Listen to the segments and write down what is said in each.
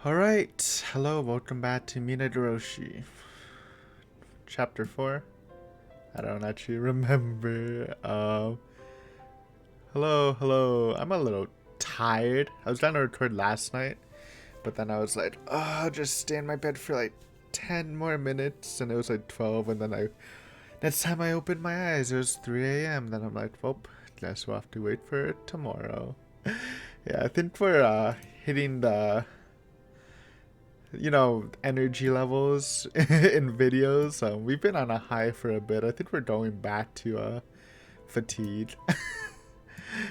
Alright, hello, welcome back to Minagoroshi. Chapter 4? I don't actually remember. Hello. I'm a little tired. I was gonna record last night, but then I was like, oh, I'll just stay in my bed for like 10 more minutes, and it was like 12, and then next time I opened my eyes, it was 3 a.m. Then I'm like, well, guess we'll have to wait for tomorrow. Yeah, I think we're, hitting the energy levels in videos. We've been on a high for a bit. I think we're going back to fatigue.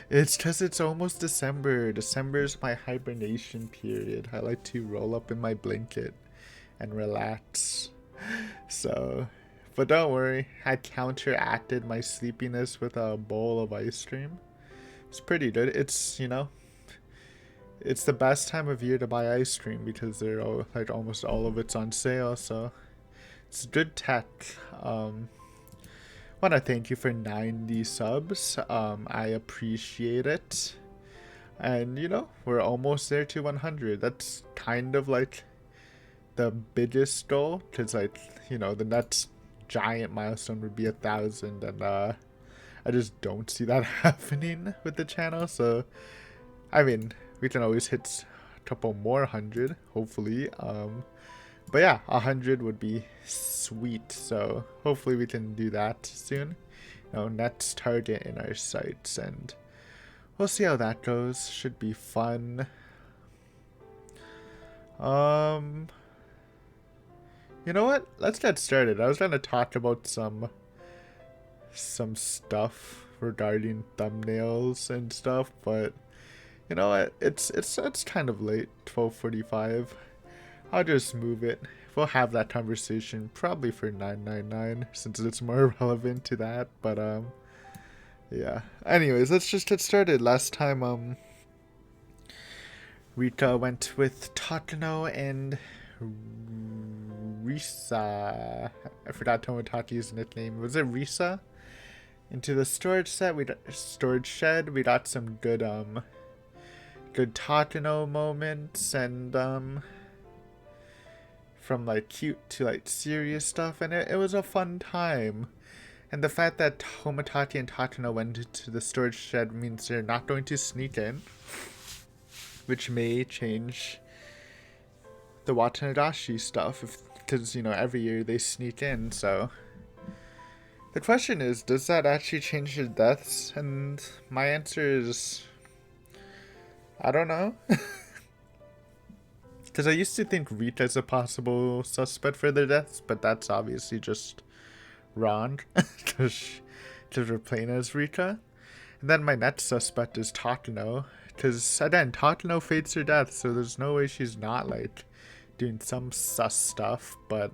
It's just it's almost December. December is my hibernation period. I like to roll up in my blanket and relax. So, but don't worry, I counteracted my sleepiness with a bowl of ice cream. It's pretty good. It's the best time of year to buy ice cream because like almost all of it's on sale, so it's good tech. Want to thank you for 90 subs. I appreciate it. And we're almost there to 100. That's kind of like the biggest goal, because the next giant milestone would be 1,000, and I just don't see that happening with the channel. So I mean, we can always hit a couple more hundred, hopefully. But yeah, 100 would be sweet. So hopefully we can do that soon. Next target in our sights, and we'll see how that goes. Should be fun. You know what? Let's get started. I was gonna talk about some stuff regarding thumbnails and stuff, but you know what? It's kind of late. 12:45. I'll just move it. We'll have that conversation probably for 999 since it's more relevant to that. But yeah. Anyways, let's just get started. Last time Rika went with Takano and Risa. I forgot Tomotachi's nickname. Was it Risa? Into the storage shed. We got some good Takano moments, and from like cute to like serious stuff, and it was a fun time. And the fact that Tomotachi and Takano went into the storage shed means they're not going to sneak in, which may change the Watanashi stuff, because every year they sneak in. So the question is, does that actually change the deaths? And my answer is, I don't know. Because I used to think Rita's a possible suspect for their deaths, but that's obviously just wrong. Because we're playing as Rita. And then my next suspect is Takano. Because, again, Takano fates her death, so there's no way she's not, like, doing some sus stuff. But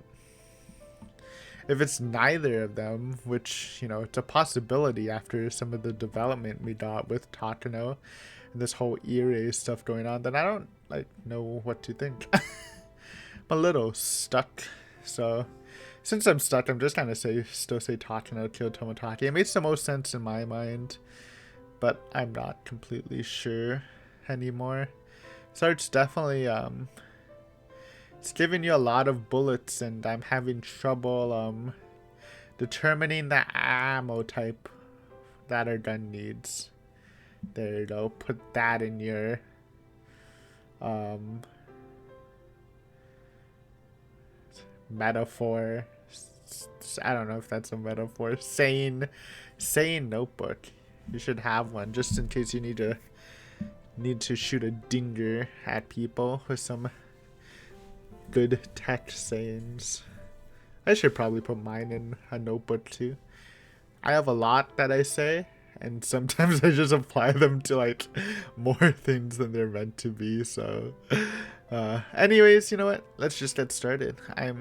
if it's neither of them, which, it's a possibility after some of the development we got with Takano, and this whole Ire stuff going on, then I don't know what to think. I'm a little stuck. So since I'm stuck, I'm just gonna still say Takano killed Tomotachi. It makes the most sense in my mind, but I'm not completely sure anymore. So it's definitely it's giving you a lot of bullets, and I'm having trouble determining the ammo type that our gun needs. There you go. Put that in your metaphor. I don't know if that's a metaphor. Saying notebook. You should have one just in case you need to shoot a dinger at people with some good tech sayings. I should probably put mine in a notebook too. I have a lot that I say, and sometimes I just apply them to like more things than they're meant to be. So anyways, you know what? Let's just get started. I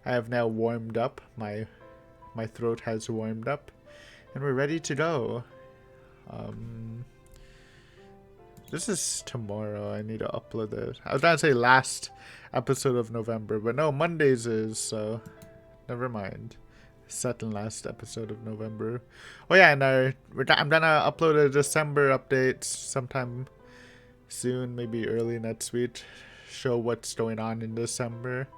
have now warmed up. My throat has warmed up, and we're ready to go. This is tomorrow. I need to upload it. I was gonna say last episode of November, but no, Mondays is, so never mind. Second last episode of November. Oh yeah, and I'm gonna upload a December update sometime soon, maybe early next week, show what's going on in December.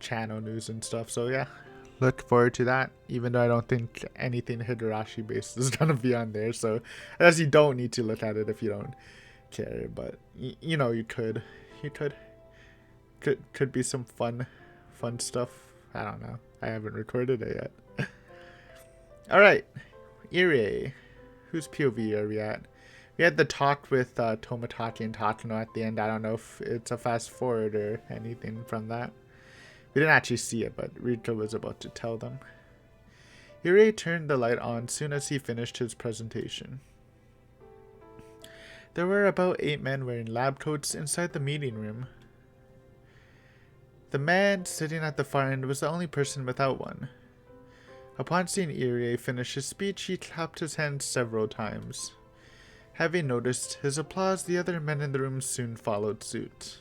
Channel news and stuff. So yeah, look forward to that. Even though I don't think anything Higurashi based is gonna be on there. So as you don't need to look at it if you don't care. But you know you could be some fun stuff. I don't know. I haven't recorded it yet. All right, Irie. Whose POV are we at? We had the talk with Tomotachi and Tatano at the end. I don't know if it's a fast forward or anything from that. We didn't actually see it, but Rika was about to tell them. Irie turned the light on soon as he finished his presentation. There were about 8 men wearing lab coats inside the meeting room. The man sitting at the far end was the only person without one. Upon seeing Irie finish his speech, he clapped his hands several times. Having noticed his applause, the other men in the room soon followed suit.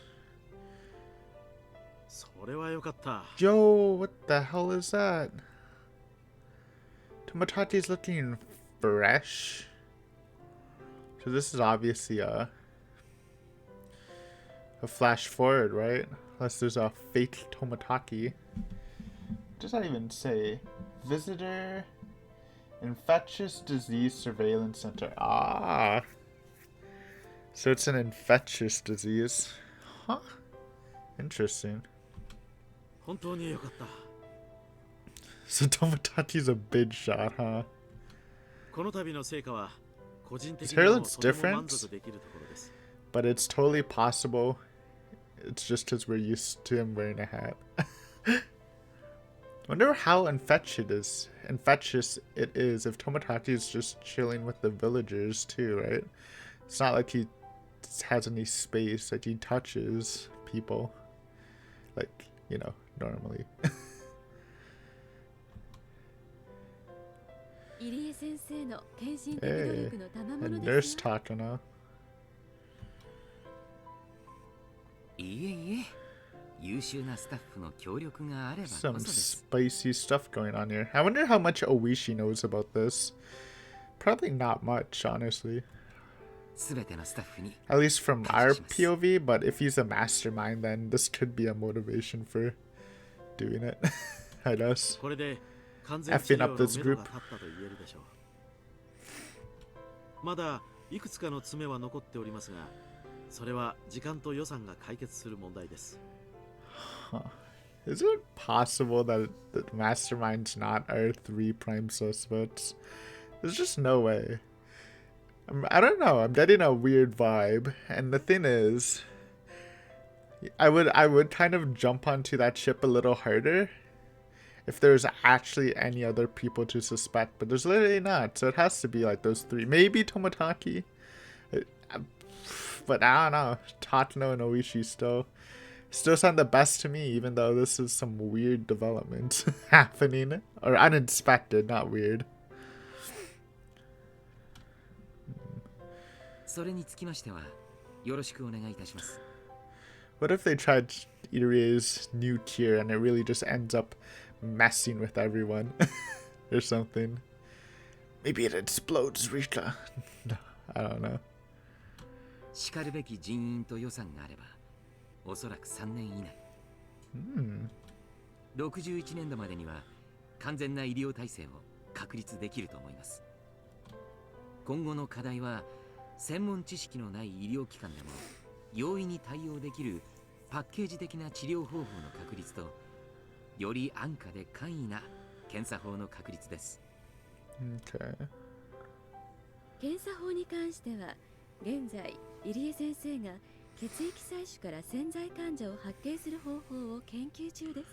Yo, what the hell is that? Tomotachi's looking fresh. So this is obviously a flash forward, right? Unless there's a fake Tomotachi. Does that even say? Visitor Infectious Disease Surveillance Center. Ah. So it's an infectious disease. Huh. Interesting. So Tomotachi's a big shot, huh? His hair looks different, but it's totally possible. It's just because we're used to him wearing a hat. Wonder how infectious it is if Tomotachi is just chilling with the villagers too, right? It's not like he has any space, like he touches people, like, you know, normally. Hey, and Nurse Takano. Some spicy stuff going on here. I wonder how much Oishi knows about this. Probably not much, honestly. At least from our POV, but if he's a mastermind, then this could be a motivation for doing it. I guess. Effing up this group. Huh. Is it possible that the mastermind's not our 3 prime suspects? There's just no way. I don't know. I'm getting a weird vibe, and the thing is, I would kind of jump onto that ship a little harder if there's actually any other people to suspect, but there's literally not. So it has to be like those 3. Maybe Tomotachi, but I don't know. Tatano and Oishi still sound the best to me, even though this is some weird development happening, or unexpected, not weird. What if they tried Irie's new tier and it really just ends up messing with everyone or something? Maybe it explodes Rika. No, I don't know. 61年度までには完全な医療体制を確立できると思います。今後の課題は専門知識のない医療機関でも容易に対応できるパッケージ的な治療方法の確立とより安価で簡易な検査法の確立です。Okay. 検査法に関しては現在入江先生が血液採取から潜在患者を発見する方法を研究中です。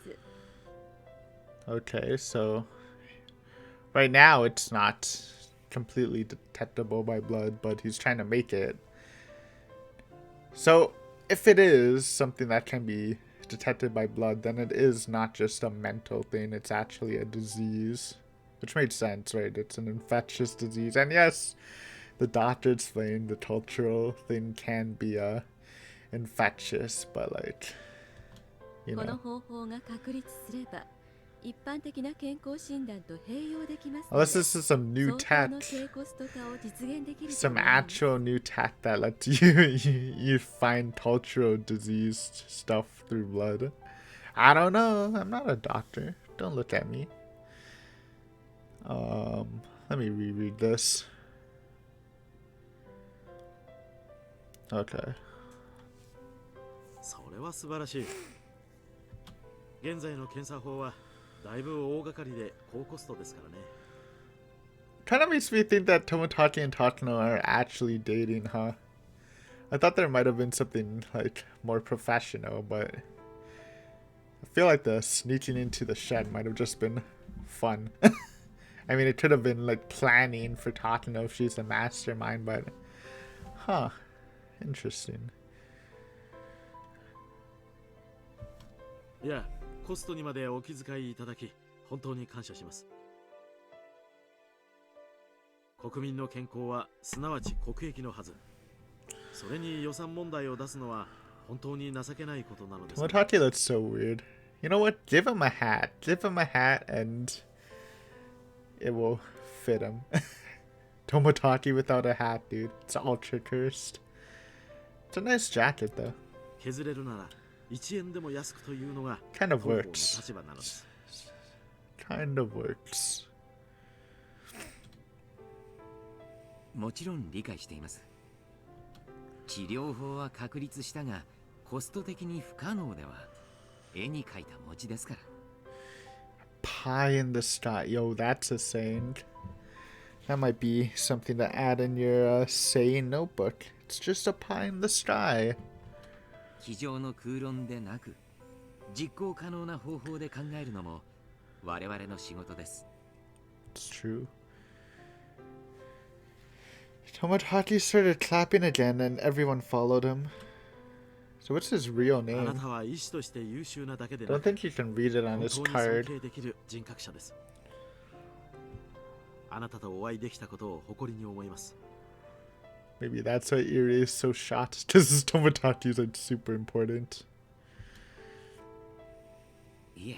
Okay, so right now it's not completely detectable by blood, but he's trying to make it. So if it is something that can be detected by blood, then it is not just a mental thing, it's actually a disease. Which makes sense, right? It's an infectious disease. And yes, the doctor explained the cultural thing can be infectious, but like, you know. この方法が確立すれば一般的な健康診断と併用できます Unless this is some new 相当の tech. 低コスト化を実現できると Some 思います actual new tech that lets you find cultural disease stuff through blood. I don't know. I'm not a doctor. Don't look at me. Let me reread this. Okay. それは素晴らしい。現在の検査法はだいぶ大掛かりで高コストですからね。Kind of makes me think that Tomotachi and Takano are actually dating, huh? I thought there might have been something like more professional, but I feel like the sneaking into the shed might have just been fun. I mean, it could have been like planning for Takano if she's a mastermind, but huh, interesting. いや、コストにまでお気遣いいただき、本当に感謝します。国民の健康はすなわち国益のはず。それに予算問題を出すのは本当に情けないことなのです。Tomotachi looks so weird. You know what? Give him a hat. Give him a hat and it will fit him. Tomotachi without a hat, dude. It's ultra cursed. It's a nice jacket, though. 削れるなら1円でも安くというのが Kind of 広報の works. 立場なのです。Kind of works. もちろん理解しています。治療法は確立したがコスト的に不可能では絵に描いた餅ですから。 Pie in the sky. Yo, that's a saying. That might be something to add in your saying notebook. It's just a pie in the sky. 机上の空論でなく実行可能な方法で考えるのも我々の仕事です。 It's true. Tomotachi started clapping again and everyone followed him. So what's his real あな name? たは医師として優秀なだけで I な don't く、 think you can read it on 本 his 当に尊 card. 敬できる人格者です。あなたとお会いできたことを誇りに思います。 Maybe that's why Iri is so shocked. Because Tomotachi is like super important. いえ、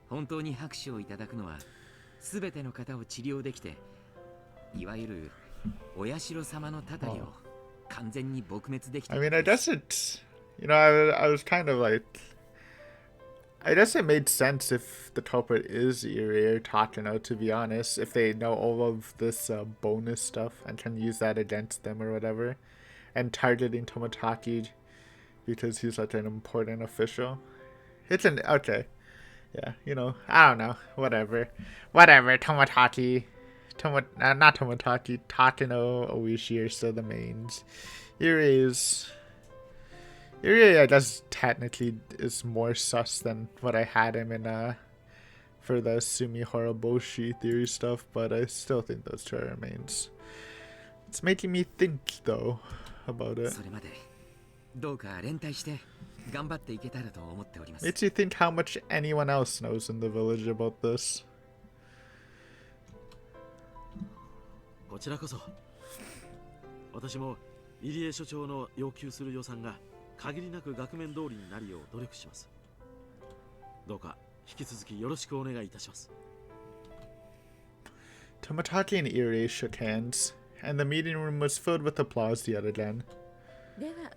本当に拍手をいただくのはすべての方を治療できて、いわゆるお社様のたたりを完全に撲滅できた。 I mean, I guess it, I was kind of like, I guess it made sense if the culprit is Iri or Takano, to be honest, if they know all of this bonus stuff and can use that against them or whatever, and targeting Tomotachi because he's like an important official. It's an, okay, yeah, I don't know, whatever, Tomotachi, not Tomotachi, Takano, Oishi are still the mains. Iri, I guess, technically is more sus than what I had him in for the Sumi Horoboshi theory stuff, but I still think those two are mains. It's making me think, though, about it. それまでどうか連帯して頑張っていけたらと思っております。 Makes you think how much anyone else knows in the village about this. こちらこそ。私も入江所長の要求する予算が限りなく額面通りになるよう努力します。どうか引き続きよろしくお願いいたします。 Tomotachi and Iri shook hands, and the meeting room was filled with applause yet again. では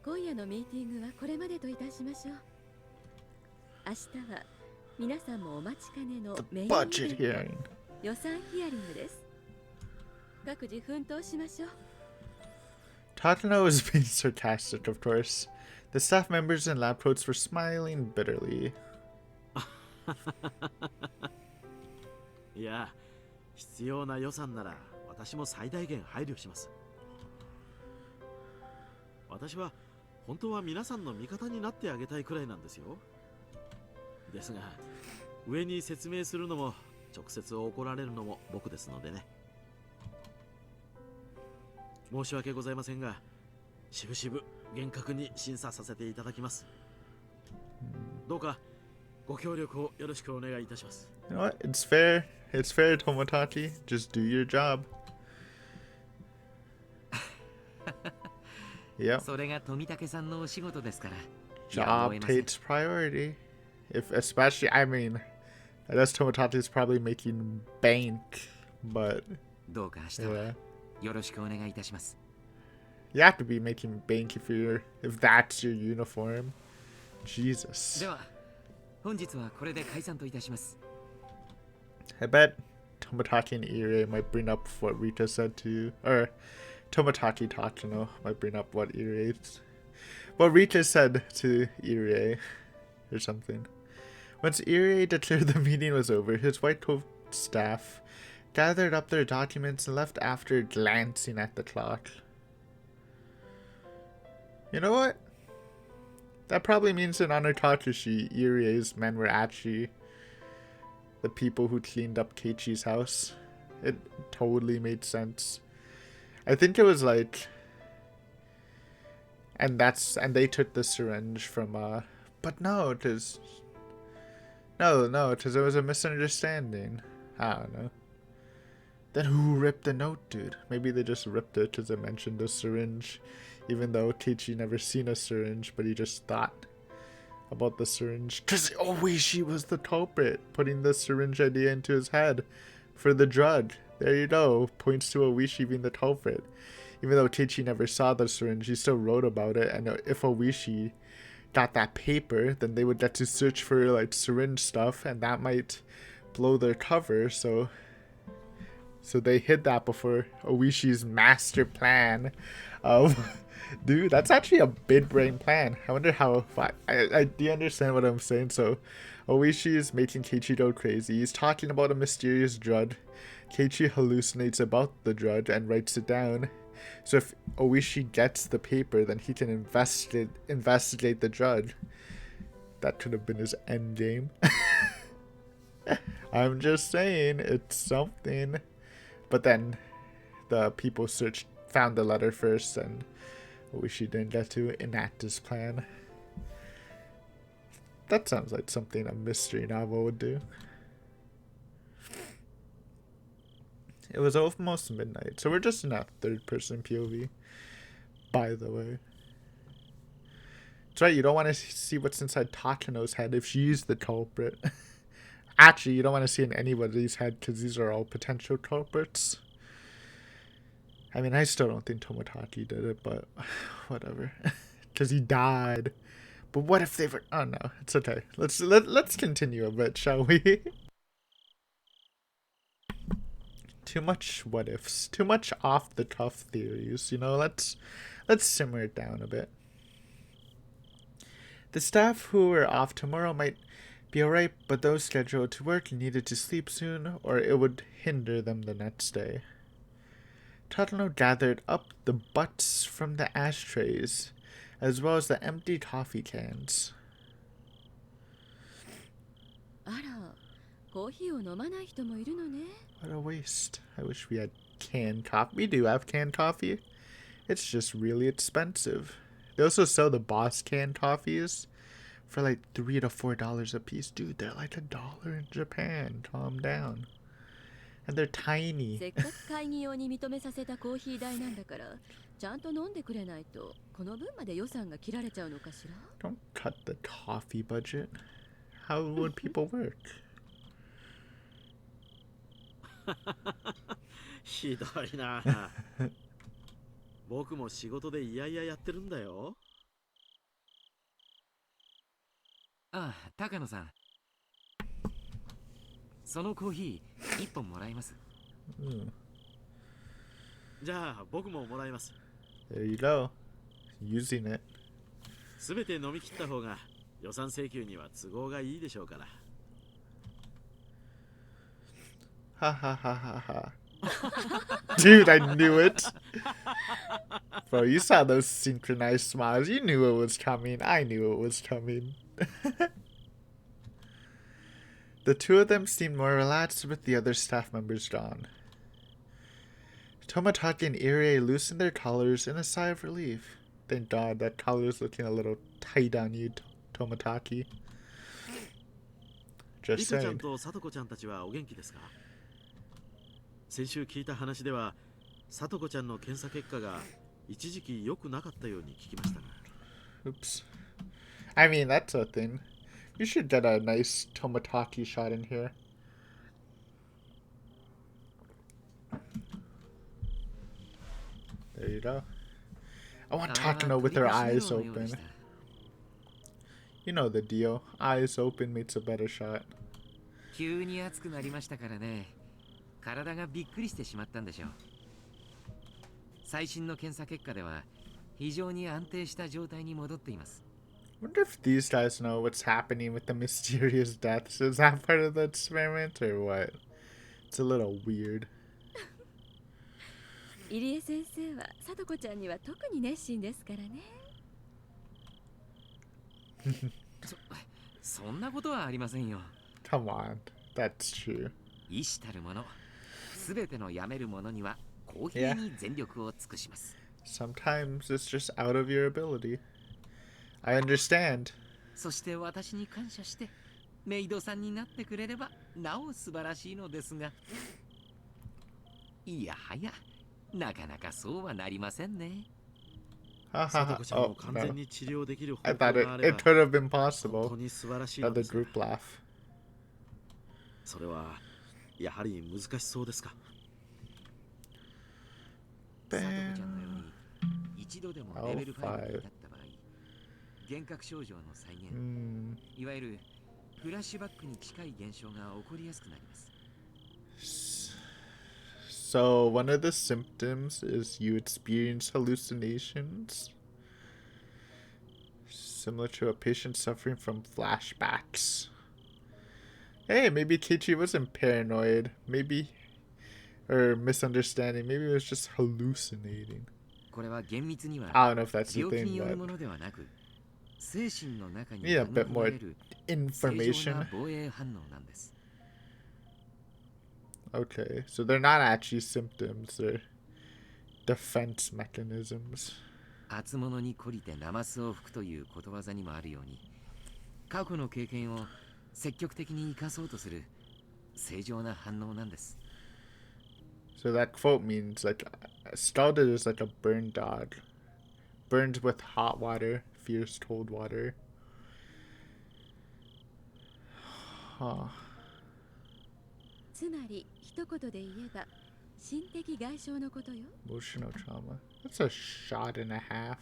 今夜のミーティングはこれまでといたしましょう。明日は皆さんもお待ちかねの The メインイ budget ベント hearing. 予算ヒアリングです。各自奮闘しましょう。 Takano was being sarcastic, of course. The staff members in lab coats were smiling bitterly. いや、必要な予算なら私も最大限配慮します。私は本当は皆さんの味方になってあげたいくらいなんですよ。ですが、上に説明するのも直接怒られるのも僕ですのでね。申し訳ございませんが、しぶしぶ厳格に審査させていただきます。どうかご協力をよろしくお願いいたします。You know what? It's fair. It's fair, Tomotachi. Just do your job. Yep. それが富武さんのお仕事ですから。 Job takes priority. If especially, I mean, I guess Tomotachi is probably making bank, but どうか明日は yeah. よろしくお願いいたします。 You have to be making bank if that's your uniform. Jesus. では本日はこれで解散といたします。 I bet Tomotachi and Irie might bring up what Rita said to you. Or Tomotachi Tachino might bring up what Rita said to Irie or something. Once Irie declared the meeting was over, his white-robed staff gathered up their documents and left after glancing at the clock. You know what? That probably means in Anotakashi, Irie's men were actually the people who cleaned up Keiichi's house. It totally made sense. I think it was like, and they took the syringe from but no, it was it was a misunderstanding. I don't know. Then who ripped the note, dude? Maybe they just ripped it because it mentioned the syringe, even though Keiichi never seen a syringe, but he just thought about the syringe because Oishi was the culprit, putting the syringe idea into his head for the drug. There you go. Points to Oishi being the culprit. Even though Keiichi never saw the syringe, he still wrote about it, and if Oishi got that paper, then they would get to search for like syringe stuff, and that might blow their cover. So they hid that before Oishi's master plan of dude, that's actually a big brain plan. I wonder how I do you understand what I'm saying? So Oishi is making Keiichi go crazy. He's talking about a mysterious drug. Keiichi hallucinates about the drug and writes it down. So if Oishi gets the paper, then he can investigate the drug. That could have been his end game. I'm just saying, it's something. But then the people found the letter first, and Oishi didn't get to enact his plan. That sounds like something a mystery novel would do. It was almost midnight, so we're just in a third-person POV, by the way. That's right, you don't want to see what's inside Takano's head if she's the culprit. Actually, you don't want to see in anybody's head because these are all potential culprits. I mean, I still don't think Tomotachi did it, but whatever. Because he died. But what if they were... Oh, no. It's okay. Let's continue a bit, shall we? Too much what ifs. Too much off-the-cuff theories, you know? Let's simmer it down a bit. The staff who were off tomorrow might be alright, but those scheduled to work needed to sleep soon, or it would hinder them the next day. Tadano gathered up the butts from the ashtrays, as well as the empty coffee cans. あら、コーヒーを飲まない人もいるのね。 What a waste. I wish we had canned coffee. We do have canned coffee. It's just really expensive. They also sell the Boss canned coffees for like $3 to $4 a piece. Dude, they're like $1 in Japan. Calm down. And they're tiny. せっかく会議用に認めさせたコーヒー代なんだから、ちゃんと飲んでくれないと、この分まで予算が切られちゃうのかしら。 Don't cut the coffee budget. How would people work? ひどいな。僕も仕事でいやいややってるんだよ。ああ、高野さん。そのコーヒー1本もらえます。じゃあ僕ももらいます。 There you go. Using it. すべて飲み切った方が予算請求には都合がいいでしょうから。 Ha ha ha ha ha. Dude, I knew it. Bro, you saw those synchronized smiles. You knew it was coming. I knew it was coming. The two of them seemed more relaxed with the other staff members gone. Tomotachi and Irie loosened their collars in a sigh of relief. Thank God, that collar is looking a little tight on you, Tomotachi. リ Just カちゃん saying. とさとこちゃんたちはお元気ですか？先週聞いた話では、さとこちゃんの検査結果が一時期良くなかったように聞きましたが。 Oops. I mean, that's a thing. You should get a nice tomataki shot in here. There you go. I want あれは Takano 取 with り her 越し野 eyes 郎のようでし open. た。 You know the deal. Eyes open makes a better shot. 急に暑くなりましたからね。体がびっくりしてしまったんでしょう。最新の検査結果では非常に安定した状態に戻っています。 Wonder if these guys know what's happening with the mysterious deaths. Is that part of the experiment or what? It's a little weird. 入江先生は聡子ちゃんには特に熱心ですからね。そんなことはありませんよ。 Come on, that's true. 医師たるもの、すべてのやめるものには公平に全力を尽くします。 Sometimes it's just out of your ability. I understand. そして私に感謝してメイドさんになってくれればなお素晴らしいのですが、いやはやなかなかそうはなりませんね。 聡子ちゃんを Oh 完全 no. に治療できる方 I 法 thought があ it, れ it ば could have been 本 possible. 当に素晴らしいの Another ですが、 group laugh. それはやはり難しそうですか。さとこちゃんのように一度でもレベル5に至った場合、幻覚症状の再現、 いわゆるフラッシュバックに近い現象が起こりやすくなります。 So one of the symptoms is you experience hallucinations, similar to a patient suffering from flashbacks. Hey, maybe Keiichi wasn't paranoid. Maybe, or misunderstanding. Maybe it was just hallucinating. これは厳密には I don't know if that's the 病気に thing, よる but ものではなく、精神の中に need a bit 育ま more れる正常な information. 防衛反応なんです。 Okay, so they're not actually symptoms, they're defense mechanisms. 厚物に懲りてナマスを吹くということわざにもあるように、過去の経験を積極的に生かそうとする正常な反応なんです。 So that quote means like scalded is like a burned dog. Burned with hot water, fierce cold water. Huh. つまり一言で言えば心的外傷のことよ。 Emotional trauma. That's a shot and a half.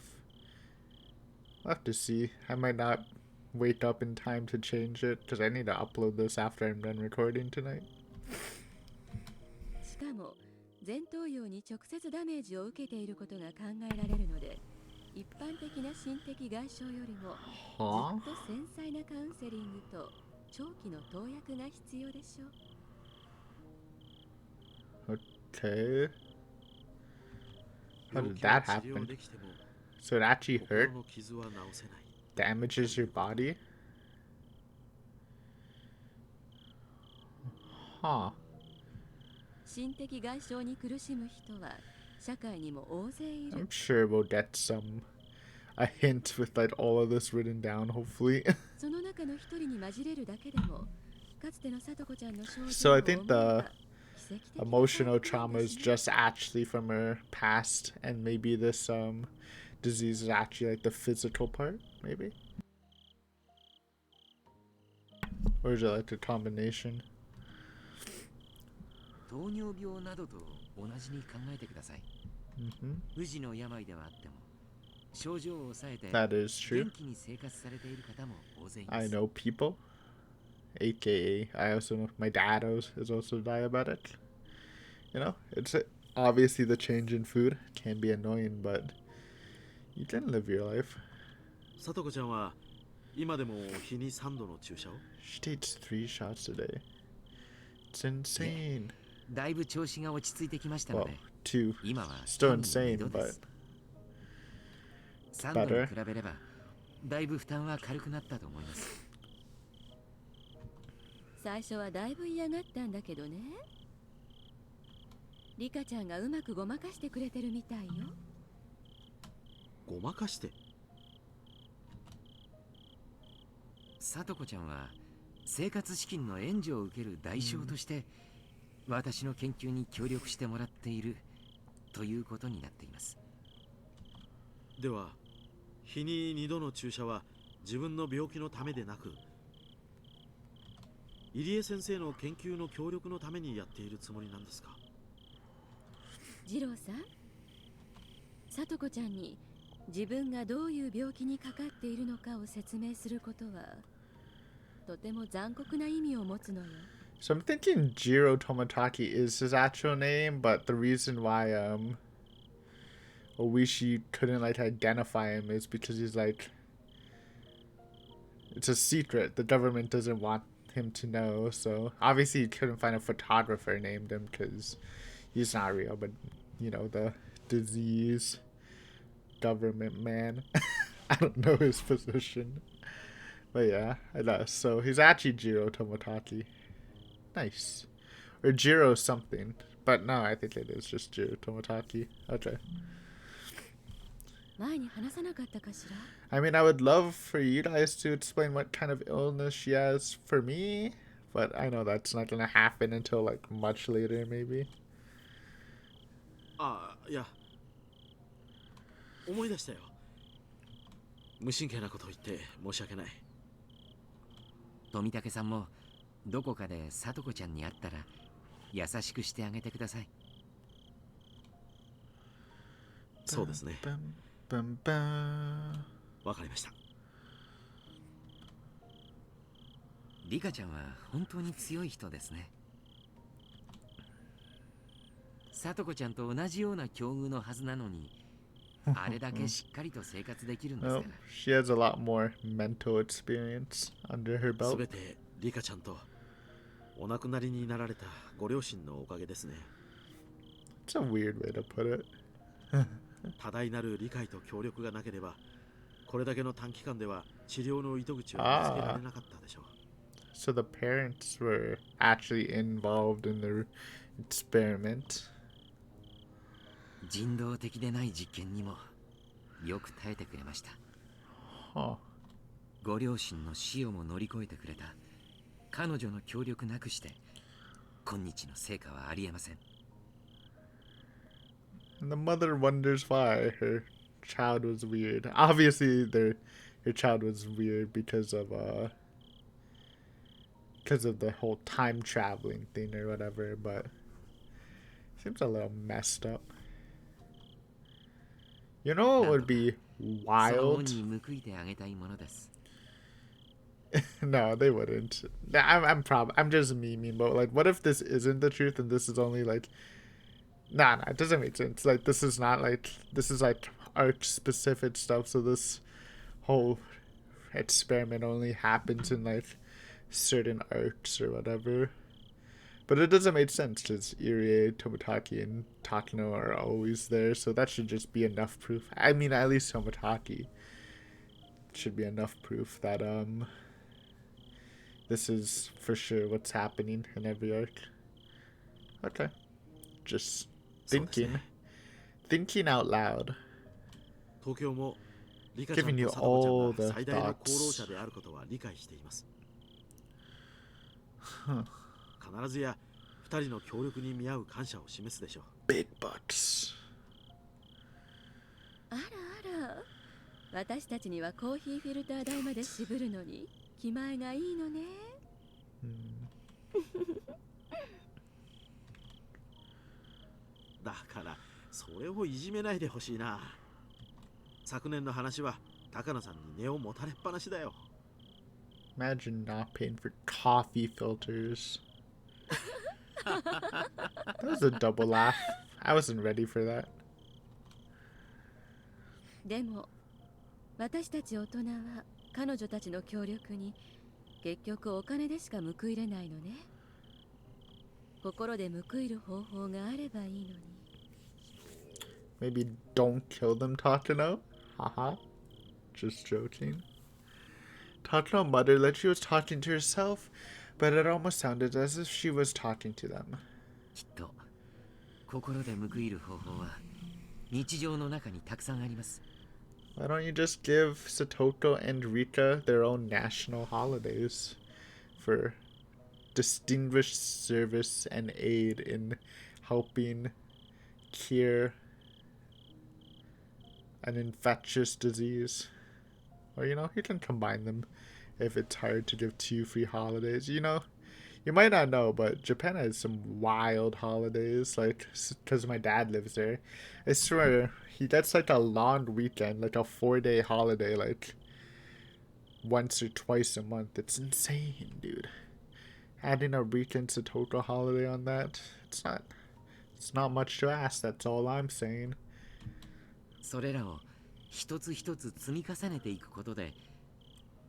I'll have to see. I might not wake up in time to change it because I need to upload this after I'm done recording tonight. しかも前頭葉に直接ダメージを受けていることが考えられるので、一般的な心的外傷よりも Huh? ずっと繊細なカウンセリングと長期の投薬が必要でしょう。 Okay. How 病 did 気は that 治療 happen? できても So it actually 心 hurt? の傷は治せない。 Damages your body? Huh. 心的外傷に苦しむ人は社会にも大勢い I'm る。 sure we'll get a hint with like all of this written down, hopefully. その中の一人に混じれるだけでも、かつてのさとこちゃんの症 So 状を I 思 think え the ば奇跡的な emotional 回復なん trauma で is すね。 just actually from her past, and maybe this disease is actually like the physical part, maybe? Or is it like a combination? 糖尿病などと同じに考えてください。 Mm-hmm. 不治の病ではあっても症状を抑えて That is true. 元気に生活されている方も大勢いま I す。 know people, aka I also know my dad is also diabetic. You know, it's obviously the change in food can be annoying, but you can live your life. さとこちゃんは今でも日に3度の注射を。 She takes 3 shots a day. It's insane. だいぶ調子が落ち着いてきましたの Well, で、 2. 今は Still 月に insane, 2度で but す。3度に better. 比べればだいぶ負担は軽くなったと思います。 最初はだいぶ嫌がったんだけどね。リカちゃんがうまくごまかしてくれてるみたいよ。ごまかして。さとこちゃんは生活資金の援助を受ける代償として、私の研究に協力してもらっているということになっています。では日に2度の注射は自分の病気のためでなく入江先生の研究の協力のためにやっているつもりなんですか？次郎さん、聡子ちゃんに自分がどういう病気にかかっているのかを説明することはとても残酷な意味を持つのよ。 So I'm thinking Jiro Toмотaki is his actual name, but the reason why Oishi couldn't like identify him is because he's like, it's a secret. The government doesn't want him to know, so obviously he couldn't find a photographer named him because he's not real, but you know, the disease government man. I don't know his position, but yeah, I know. So he's actually Jiro Toмотaki. Nice. Or Jiro something, but no, I think it is just Jiro Toмотaki. Okay. 前に話さなかったかしら。 I mean, I would love for you guys to explain what kind of illness she has for me, but I know that's not gonna happen until like much later, maybe. ああ、いや、思い出したよ。無神経なことを言って申し訳ない。富武さんもどこかで聡子ちゃんに会ったら優しくしてあげてください。そうですね。 Bum, bum, bum. わかりました。リカちゃんは本当に強い人ですね。聡子ちゃんと同じような境遇のはずなのに、あれだけしっかりと生活できるんですか Well, ら。 she has a lot more mental experience under her す belt. べてリカちゃんとお亡くなりになられたご両親のおかげですね。 It's a weird way to put it. 多大なる理解と協力がなければ、これだけの短期間では治療の糸口を見つけられなかったでしょう。 So the parents were actually involved in the experiment. 人道的でない実験にもよく耐えてくれました。 Huh. ご両親の死をも乗り越えてくれた彼女の協力なくして今日の成果はありえません。 And the mother wonders why her child was weird. Obviously, her child was weird because of the whole time traveling thing or whatever. But seems a little messed up. You know what would be その恩 wild? に報いてあげたいものです。 No, they wouldn't. I'm just memeing, but like, what if this isn't the truth and this is only like, nah, it doesn't make sense. Like, this is not like, this is like arc specific stuff. So this whole experiment only happens in like certain arcs or whatever. But it doesn't make sense because Irie, Toмотaki, and Takano are always there, so that should just be enough proof. I mean, at least Toмотaki should be enough proof that this is for sure what's happening in every arc. Okay. Just そうです thinking. ね。 Thinking out loud. 東京もリカちゃん Giving you と聡子ちゃん all が the 最大の功労 thoughts. 者であることは理解しています。 Huh. 必ずや二人の協力に見合う感謝を示すでしょう。 Big bucks. あらあら、私たちにはコーヒーフィルター代まで渋るのに気前がいいのね。 だからそれをいじめないでほしいな。昨年の話は高野さんに根を持たれっぱなしだよ。 Imagine not paying for coffee filters. That was a double laugh. I wasn't ready for that. でも私たち大人は彼女たちの協力に結局お金でしか報いれないのね。心で報いる方法があればいいのに。 Maybe don't kill them, Takano? Haha. Just joking. Takano muttered that she was talking to herself, but it almost sounded as if she was talking to them. きっと心で報いる方法は日常の中にたくさんあります。 Why don't you just give Satoko and Rika their own national holidays for distinguished service and aid in helping cure an infectious disease? Or, you know, you can combine them if it's hard to give 2 free holidays. You know, You might not know, but Japan has some wild holidays, like, because my dad lives there. I swear, he gets like a long weekend, like a 4-day holiday, like once or twice a month. It's insane, dude. Adding a weekend's a total holiday on that, it's not much to ask, that's all I'm saying. それらを一つ一つ積み重ねていくことで、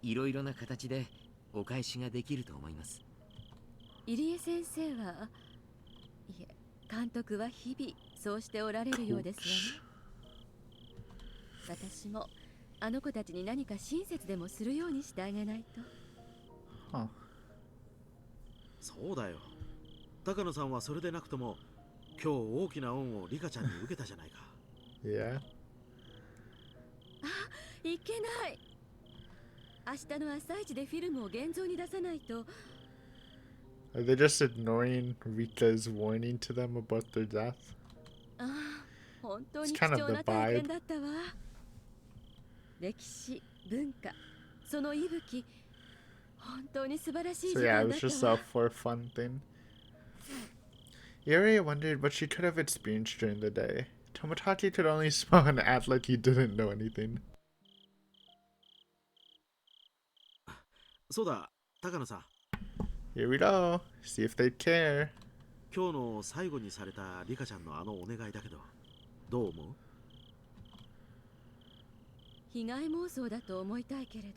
いろいろな形でお返しができると思います。入江先生は、いえ、監督は日々そうしておられるようですわね。私もあの子たちに何か親切でもするようにしてあげないと。Huh. そうだよ。高野さんはそれでなくとも今日大きな恩をリカちゃんに受けたじゃないか。Yeah. いけない。明日の朝一でフィルムを現像に出さないと。Are they just ignoring Rika's warning to them about their death? ああ、本当に It's 貴 kind of 重 the な体 vibe. 験だったわ。歴史、文化、その息吹、本当に素晴らしい So 時 yeah, 間 it だ was った just わ。 a for fun thing. Yuri wondered what she could have experienced during the day. Tomotachi could only smile and act like he didn't know anything. そうだ、高野さん。 Here we go. See if they'd care. 今日の最後にされたリカちゃんのあのお願いだけど、どう思う？被害妄想だと思いたいけれど、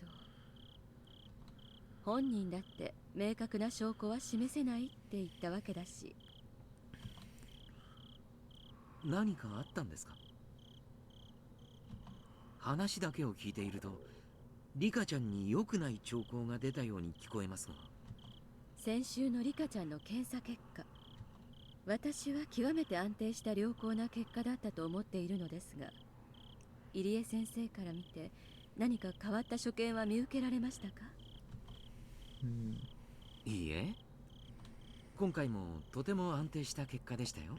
本人だって明確な証拠は示せないって言ったわけだし。何かあったんですか？話だけを聞いていると、リカちゃんに良くない兆候が出たように聞こえますが。先週のリカちゃんの検査結果、私は極めて安定した良好な結果だったと思っているのですが、入江先生から見て何か変わった所見は見受けられましたか？いいえ、今回もとても安定した結果でしたよ。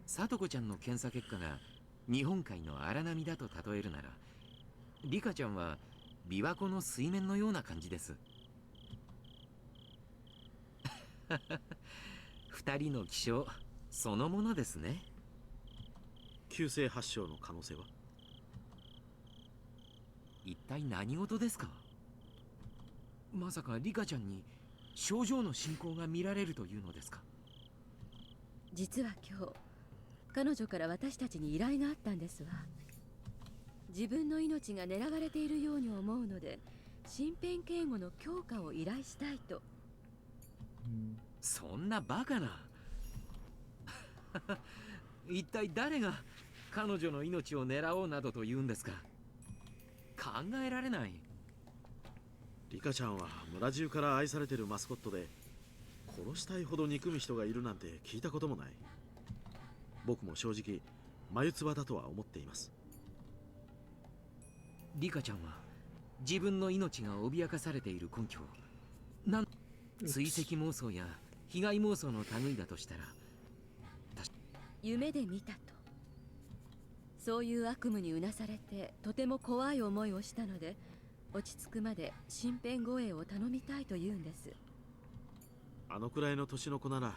聡子ちゃんの検査結果が日本海の荒波だと例えるなら、リカちゃんは琵琶湖の水面のような感じです。二人の気象そのものですね。急性発症の可能性は？一体何事ですか？まさかリカちゃんに症状の進行が見られるというのですか？実は今日、彼女から私たちに依頼があったんですわ。自分の命が狙われているように思うので、身辺警護の強化を依頼したいと。そんなバカな。一体誰が彼女の命を狙おうなどと言うんですか？考えられない。リカちゃんは村中から愛されてるマスコットで、殺したいほど憎む人がいるなんて聞いたこともない。僕も正直眉唾だとは思っています。リカちゃんは自分の命が脅かされている根拠を追跡妄想や被害妄想の類だとしたら、夢で見たと。そういう悪夢にうなされてとても怖い思いをしたので、落ち着くまで身辺護衛を頼みたいと言うんです。あのくらいの年の子なら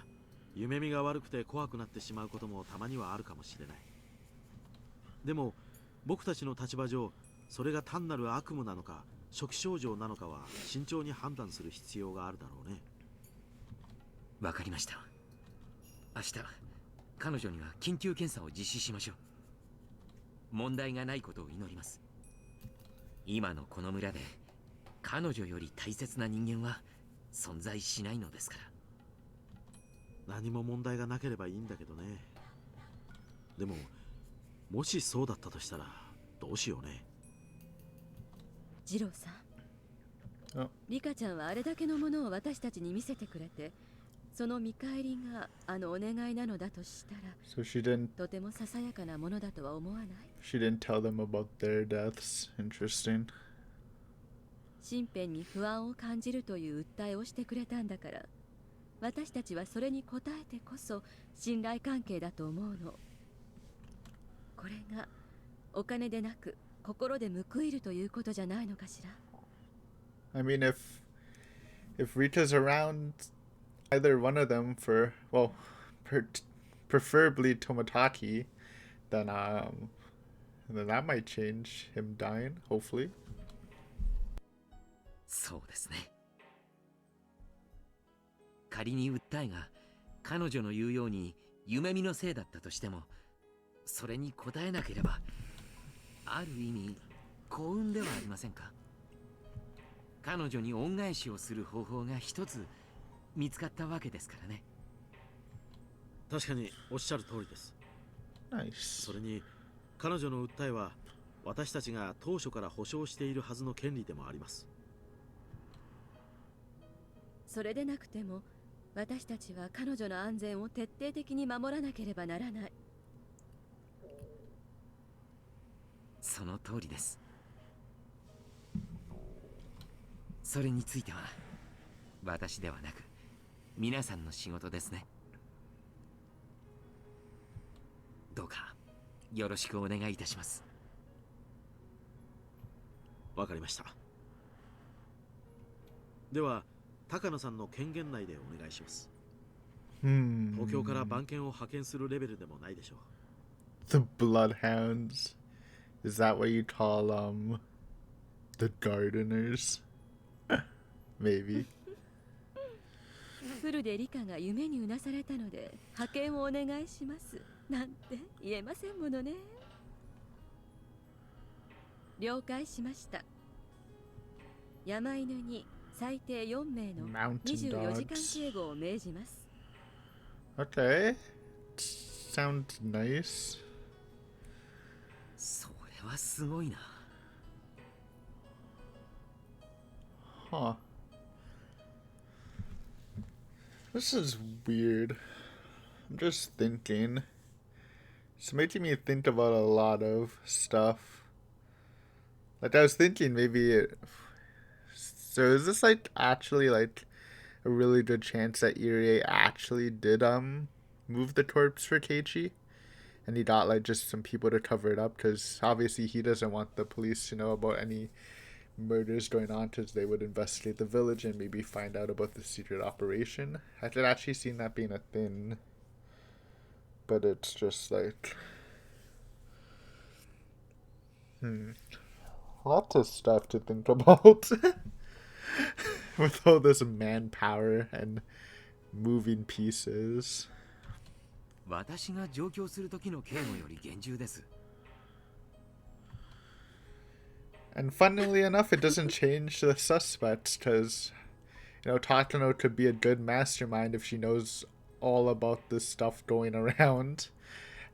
夢見が悪くて怖くなってしまうこともたまにはあるかもしれない。でも僕たちの立場上、それが単なる悪夢なのか初期症状なのかは慎重に判断する必要があるだろうね。わかりました。明日彼女には緊急検査を実施しましょう。問題がないことを祈ります。今のこの村で彼女より大切な人間は存在しないのですから。何も問題がなければいいんだけどね。でももしそうだったとしたらどうしようね。次郎さん、あ、リカちゃんはあれだけのものを私たちに見せてくれて、その見返りがあのお願いなのだとしたら、 So she didn't とてもささやかなものだとは思わない？ tell them about their deaths. Interesting. 身辺に不安を感じるという訴えをしてくれたんだから、私たちはそれに応えてこそ信頼関係だと思うの。これがお金でなく心で報いるということじゃないのかしら。 I mean, if Rita's around either one of them for, well, preferably Tomotaki, then that might change him dying, hopefully. そうですね。仮に訴えが彼女の言うように夢見のせいだったとしても、それに応えなければある意味幸運ではありませんか。彼女に恩返しをする方法が一つ見つかったわけですからね。確かにおっしゃる通りです。Nice. それに彼女の訴えは私たちが当初から保障しているはずの権利でもあります。それでなくても私たちは彼女の安全を徹底的に守らなければならない。その通りです。それについては私ではなく皆さんの仕事ですね。どうかよろしくお願いいたします。わかりました。では高野さんの権限内でお願いします。東京から番犬を派遣するレベルでもないでしょう。The Bloodhounds. Is that what you call the gardeners? Maybe. フルでリカが夢にうなされたので派遣をお願いしますなんて言えませんものね。了解しました。山犬に最低4名の24時間警護を命じます。Okay. Sounds nice. それはすごいな。Huh. This is weird. I'm just thinking. It's making me think about a lot of stuff. Like I was thinking so is this like actually like a really good chance that Irie actually did move the corpse for Keiichi? And he got like just some people to cover it up because obviously he doesn't want the police to know about any murders going on because they would investigate the village and maybe find out about the secret operation. I could actually see that being a thing, but it's just like lots of stuff to think about with all this manpower and moving pieces. 私が上京する時の警護より厳重です。And funnily enough, it doesn't change the suspects because, Takano could be a good mastermind if she knows all about this stuff going around.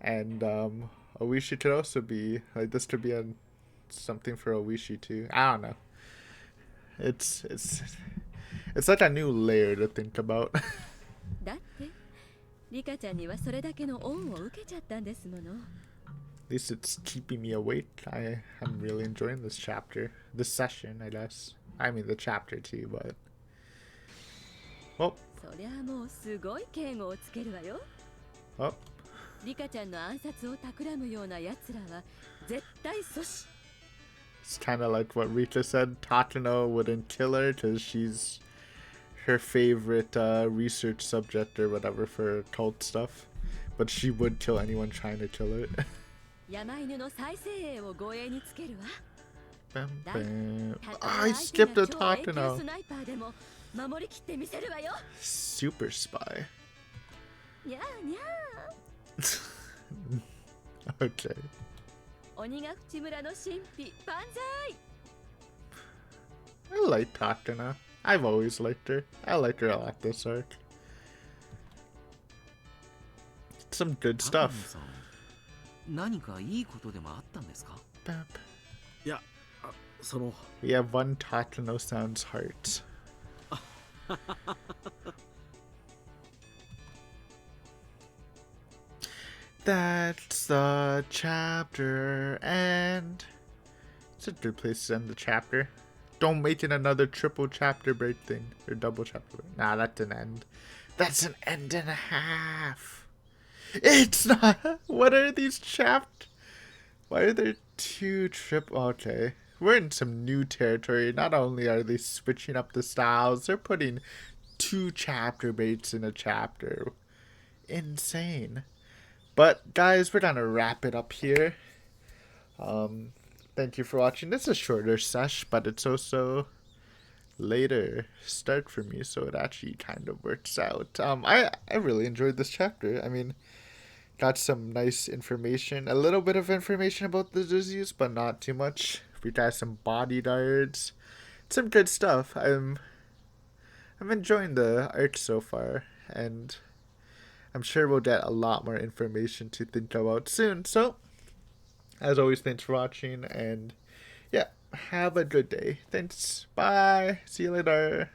And Oishi could also be, like, this could be something for Oishi too. I don't know. It's like a new layer to think about. だってリカちゃんにはそれだけの恩を受けちゃったんですもの。At least it's keeping me awake. I'm really enjoying this chapter. This session, I guess. I mean the chapter too, but... Oh. そりゃもうすごい警護をつけるわよ。Oh. リカちゃんの暗殺を企むような奴らは絶対阻止。It's kind of like what Rita said. Takano wouldn't kill her because she's her favorite research subject or whatever for cult stuff. But she would kill anyone trying to kill it. 山犬の再生鋭を護衛につけるわ。Bam, bam. I skipped a Takano. スナイパーでも守りきってみせるわよ。 Super spy. にゃーにゃー。Okay. 鬼ヶ淵村の神秘万歳。 I like Takano. I've always liked her. I like her a lot this arc. Some good stuff. 何かいいことでもあったんですか？ Bam. いや、その We have one Takano-san's heart. That's the chapter end. It's a good place to end the chapter. Don't make it another triple chapter break thing. Or double chapter break. Nah, that's an end. That's an end and a half. It's not. What are these chapters? Why are there two triple? Okay. We're in some new territory. Not only are they switching up the styles, they're putting 2 chapter baits in a chapter. Insane. But guys, we're gonna wrap it up here. Thank you for watching. This is a shorter sesh, but it's also later start for me, so it actually kind of works out. I really enjoyed this chapter. I mean, got some nice information, a little bit of information about the disease, but not too much. We got some bodyguards, some good stuff. I'm enjoying the art so far, and I'm sure we'll get a lot more information to think about soon. So, as always, thanks for watching, and yeah, have a good day. Thanks. Bye. See you later.